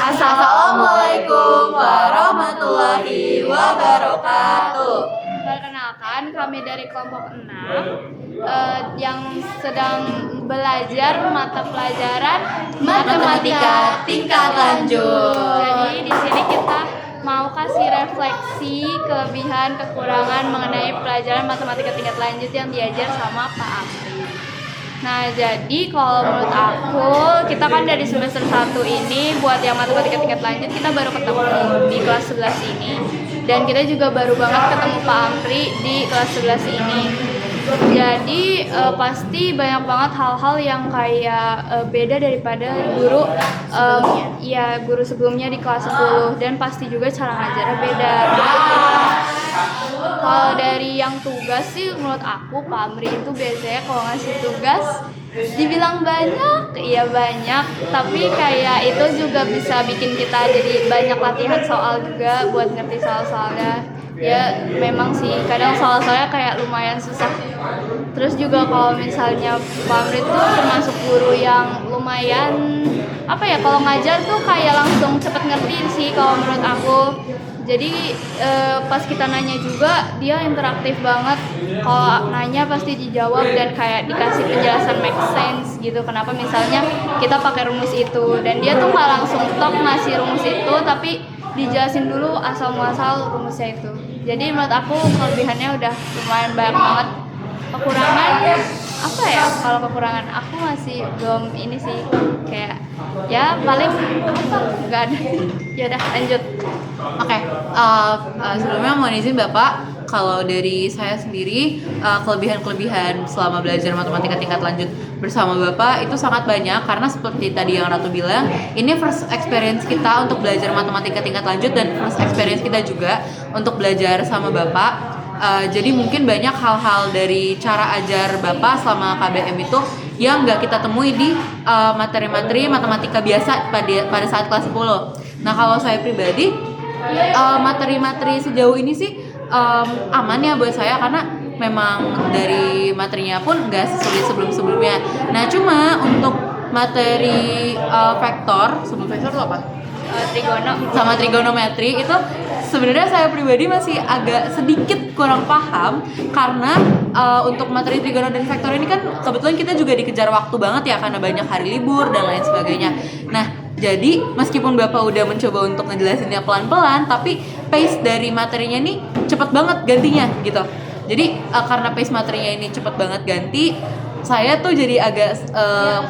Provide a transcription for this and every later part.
Assalamualaikum warahmatullahi wabarakatuh. Perkenalkan, kami dari kelompok 6 yang sedang belajar mata pelajaran Matematika tingkat lanjut. Jadi di sini kita mau kasih refleksi kelebihan kekurangan mengenai pelajaran matematika tingkat lanjut yang diajar sama Pak Amri. Nah, jadi kalau menurut aku, kita kan dari semester 1 ini buat yang matematika tingkat lanjut kita baru ketemu di kelas 11 ini. Dan kita juga baru banget ketemu Pak Amri di kelas 11 ini. Jadi pasti banyak banget hal-hal yang kayak beda daripada guru sebelumnya di kelas 10, dan pasti juga cara ngajarnya beda. Kalau dari yang tugas sih menurut aku Pak Amri itu biasanya kalau ngasih tugas dibilang banyak, iya banyak, tapi kayak itu juga bisa bikin kita jadi banyak latihan soal juga buat ngerti soal-soalnya. Ya memang sih kadang soal-soalnya kayak lumayan susah. Terus juga kalau misalnya Pak Amri itu termasuk guru yang lumayan kalau ngajar tuh kayak langsung cepet ngerti sih kalau menurut aku. Jadi pas kita nanya juga dia interaktif banget. Kalau nanya pasti dijawab dan kayak dikasih penjelasan make sense gitu. Kenapa misalnya kita pakai rumus itu, dan dia tuh nggak langsung tok ngasih rumus itu, tapi dijelasin dulu asal muasal rumusnya itu. Jadi menurut aku kelebihannya udah lumayan banyak banget. Kekurangan kalau kekurangan aku masih belum ini sih, kayak ya paling nggak ada. Ya udah lanjut. Oke, sebelumnya mohon izin Bapak, kalau dari saya sendiri kelebihan-kelebihan selama belajar matematika tingkat lanjut bersama Bapak itu sangat banyak, karena seperti tadi yang Ratu bilang, ini first experience kita untuk belajar matematika tingkat lanjut dan first experience kita juga untuk belajar sama Bapak. Jadi mungkin banyak hal-hal dari cara ajar Bapak selama KBM itu yang nggak kita temui di materi-materi matematika biasa pada saat kelas 10. Nah, kalau saya pribadi, materi-materi sejauh ini sih aman ya buat saya, karena memang dari materinya pun nggak sesulit sebelum-sebelumnya. Nah, cuma untuk materi vektor, sebelum vektor itu apa? Sama trigonometri itu sebenarnya saya pribadi masih agak sedikit kurang paham, karena untuk materi trigono dan vektor ini kan kebetulan kita juga dikejar waktu banget ya, karena banyak hari libur dan lain sebagainya. Nah, jadi meskipun Bapak udah mencoba untuk ngejelasinnya pelan-pelan, tapi pace dari materinya nih cepet banget gantinya gitu. Jadi karena pace materinya ini cepet banget ganti, saya tuh jadi agak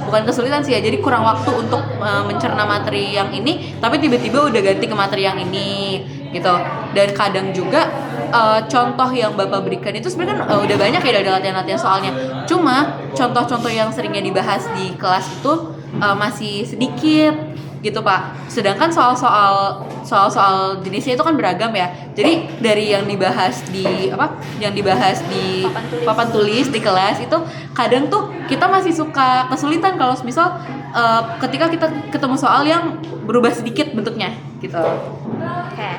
bukan kesulitan sih ya, jadi kurang waktu untuk mencerna materi yang ini, tapi tiba-tiba udah ganti ke materi yang ini gitu. Dan kadang juga contoh yang Bapak berikan itu sebenarnya kan udah banyak ya dari latihan-latihan soalnya. Cuma contoh-contoh yang seringnya dibahas di kelas itu masih sedikit gitu Pak. Sedangkan soal-soal jenisnya itu kan beragam ya. Jadi dari yang dibahas di papan tulis di kelas itu kadang tuh kita masih suka kesulitan kalau misal ketika kita ketemu soal yang berubah sedikit bentuknya gitu. Oke.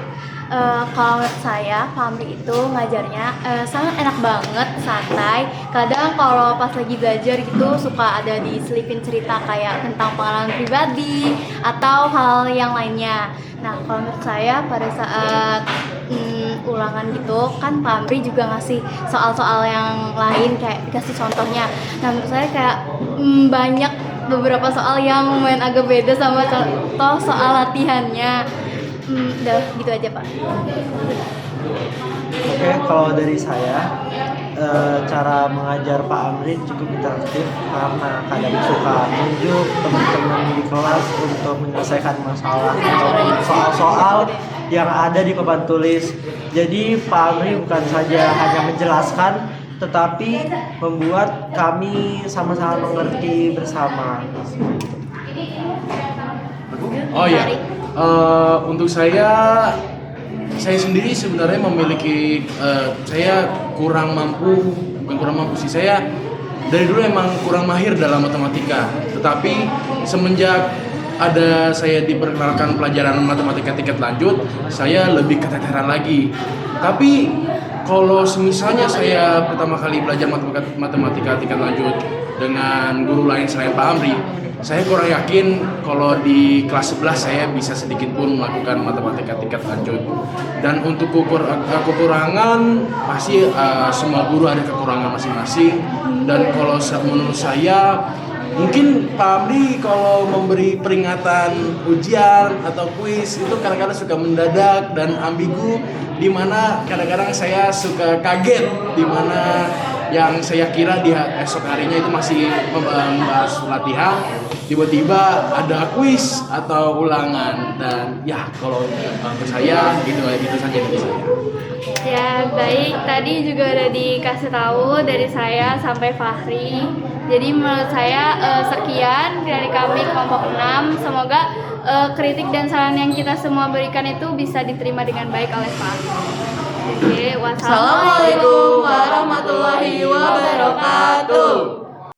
Kalau menurut saya, Pak Amri itu ngajarnya sangat enak banget, santai. Kadang kalau pas lagi belajar gitu suka ada diselipin cerita kayak tentang pengalaman pribadi atau hal yang lainnya. Nah, kalau menurut saya pada saat ulangan gitu kan Pak Amri juga ngasih soal-soal yang lain, kayak dikasih contohnya. Nah, menurut saya kayak banyak beberapa soal yang lumayan agak beda sama contoh soal latihannya. Udah gitu aja Pak. Oke, kalau dari saya cara mengajar Pak Amri cukup interaktif, karena kadang suka nunjuk teman-teman di kelas untuk menyelesaikan masalah atau soal-soal yang ada di papan tulis. Jadi Pak Amri bukan saja hanya menjelaskan, tetapi membuat kami sama-sama mengerti bersama. Oh iya, untuk saya sendiri sebenarnya memiliki saya bukan kurang mampu sih, saya dari dulu emang kurang mahir dalam matematika. Tetapi semenjak ada saya diperkenalkan pelajaran matematika tingkat lanjut, saya lebih keteteran lagi. Tapi kalau misalnya saya pertama kali belajar matematika tingkat lanjut dengan guru lain selain Pak Amri, saya kurang yakin kalau di kelas 11 saya bisa sedikit pun melakukan matematika tingkat lanjut. Dan untuk kekurangan pasti semua guru ada kekurangan masing-masing. Dan kalau menurut saya mungkin Pak Amri kalau memberi peringatan ujian atau kuis itu kadang-kadang suka mendadak dan ambigu, di mana kadang-kadang saya suka kaget, di mana yang saya kira di esok harinya itu masih membahas latihan, tiba-tiba ada kuis atau ulangan. Dan ya kalau untuk saya gitu saja dari saya. Ya baik, tadi juga udah dikasih tahu dari saya sampai Fahri. Jadi menurut saya sekian dari kami kelompok 6. Semoga kritik dan saran yang kita semua berikan itu bisa diterima dengan baik oleh Fahri. Oke, wassalamualaikum Assalamualaikum warahmatullahi wabarakatuh.